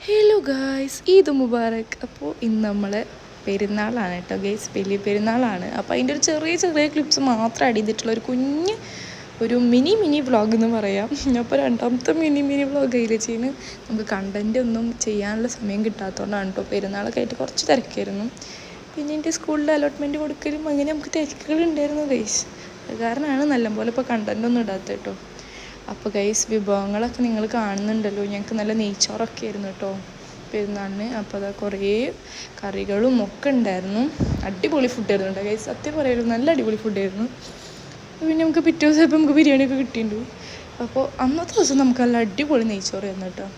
Hello guys, Eid Mubarak. അപ്പോൾ ഇന്ന് നമ്മൾ പെരുന്നാളാണ് കേട്ടോ ഗൈസ്, വലിയ പെരുന്നാളാണ്. അപ്പോൾ അതിൻ്റെ ഒരു ചെറിയ ചെറിയ ക്ലിപ്സ് മാത്രം ആഡ് ചെയ്തിട്ടുള്ള ഒരു മിനി വ്ളോഗ് എന്ന് പറയാം. അപ്പോൾ രണ്ടാമത്തെ മിനി വ്ളോഗ് അതിൽ ചെയ്യുന്നത് നമുക്ക് കണ്ടൻറ്റ് ഒന്നും ചെയ്യാനുള്ള സമയം കിട്ടാത്തതുകൊണ്ടാണ് കേട്ടോ. പെരുന്നാളൊക്കെ ആയിട്ട് കുറച്ച് തിരക്കായിരുന്നു. പിന്നെ എൻ്റെ സ്കൂളിൽ അലോട്ട്മെൻറ്റ് കൊടുക്കലും അങ്ങനെ നമുക്ക് തിരക്കുകളുണ്ടായിരുന്നു ഗൈസ്. അത് കാരണമാണ് നല്ലപോലെ ഇപ്പോൾ കണ്ടൻറ്റ് ഒന്നും ഇടാത്തത് കേട്ടോ. അപ്പോൾ ഗൈസ്, വിഭവങ്ങളൊക്കെ നിങ്ങൾ കാണുന്നുണ്ടല്ലോ. ഞങ്ങൾക്ക് നല്ല നെയ്ച്ചോറൊക്കെ ആയിരുന്നു കേട്ടോ പെരുന്നാളിന്. അപ്പോൾ അതാ കുറേ കറികളും ഒക്കെ ഉണ്ടായിരുന്നു. അടിപൊളി ഫുഡായിരുന്നു കേട്ടോ ഗൈസ്. സത്യം പറയുള്ളൂ, നല്ല അടിപൊളി ഫുഡായിരുന്നു. പിന്നെ നമുക്ക് പിറ്റേ ദിവസം ഇപ്പോൾ നമുക്ക് ബിരിയാണിയൊക്കെ കിട്ടിയിട്ടുണ്ട്. അപ്പോൾ അന്നത്തെ ദിവസം നമുക്ക് നല്ല അടിപൊളി നെയ്ച്ചോറായിരുന്നു കേട്ടോ.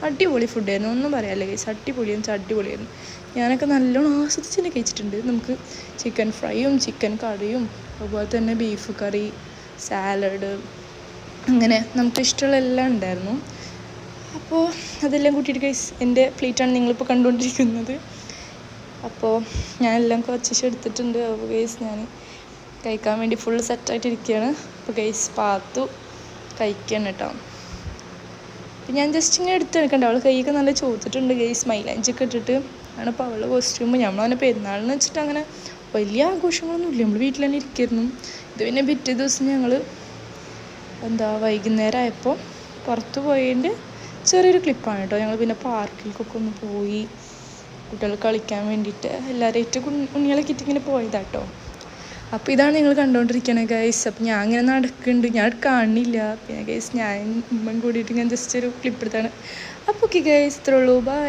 അടിപൊളി ഫുഡായിരുന്നു, ഒന്നും പറയാനില്ല ഗൈസ്. അടിപൊളിയായിരുന്നു. ഞാനൊക്കെ നല്ലോണം ആസ്വദിച്ച് തന്നെ കഴിച്ചിട്ടുണ്ട്. നമുക്ക് ചിക്കൻ ഫ്രൈയും ചിക്കൻ കറിയും അതുപോലെ തന്നെ ബീഫ് കറി, സാലഡ്, അങ്ങനെ നമുക്ക് ഇഷ്ടമുള്ള എല്ലാം ഉണ്ടായിരുന്നു. അപ്പോൾ അതെല്ലാം കൂട്ടിയിട്ട് ഗൈസ് എൻ്റെ പ്ലേറ്റാണ് നിങ്ങളിപ്പോൾ കണ്ടുകൊണ്ടിരിക്കുന്നത്. അപ്പോൾ ഞാനെല്ലാം കുറച്ച് എടുത്തിട്ടുണ്ട്. അപ്പോൾ ഗൈസ് ഞാൻ കഴിക്കാൻ വേണ്ടി ഫുൾ സെറ്റായിട്ടിരിക്കുകയാണ്. അപ്പോൾ ഗൈസ് പാത്തു കഴിക്കണം കേട്ടോ. അപ്പോൾ ഞാൻ ജസ്റ്റ് ഇങ്ങനെ എടുത്ത് എടുക്കണ്ട, അവൾ കൈയൊക്കെ നല്ല ചോദിച്ചിട്ടുണ്ട് ഗൈസ്. മൈലാഞ്ചൊക്കെ ഇട്ടിട്ട് ആണ് ഇപ്പോൾ അവളുടെ കോസ്റ്റ്യൂം. നമ്മളങ്ങനെ പെരുന്നാളിന് വെച്ചിട്ട് അങ്ങനെ വലിയ ആഘോഷങ്ങളൊന്നും ഇല്ല, നമ്മൾ വീട്ടിൽ തന്നെ ഇരിക്കുന്നു. ഇത് പിന്നെ പിറ്റേ ദിവസം ഞങ്ങൾ വൈകുന്നേരം ആയപ്പോൾ പുറത്ത് പോയതിൻ്റെ ചെറിയൊരു ക്ലിപ്പാണ് കേട്ടോ. ഞങ്ങൾ പിന്നെ പാർക്കിലേക്കൊക്കെ ഒന്ന് പോയി കുട്ടികൾ കളിക്കാൻ വേണ്ടിയിട്ട് എല്ലാവരും ഉണ്ണികളൊക്കെ ഇട്ടിങ്ങനെ പോയതാട്ടോ. അപ്പോൾ ഇതാണ് നിങ്ങൾ കണ്ടുകൊണ്ടിരിക്കണത് ഗൈസ്. അപ്പോൾ ഞാൻ ഇങ്ങനെ നടക്കുന്നുണ്ട്, ഞാൻ കാണില്ല. പിന്നെ ഗൈസ് ഞാൻ ഉമ്മൻ കൂടിയിട്ട് ഞാൻ ജസ്റ്റ് ഒരു ക്ലിപ്പ് എടുത്താണ്. അപ്പോൾ ഓക്കെ ഗൈസ്, ഇത്രേ ഉള്ളൂ, ബൈ.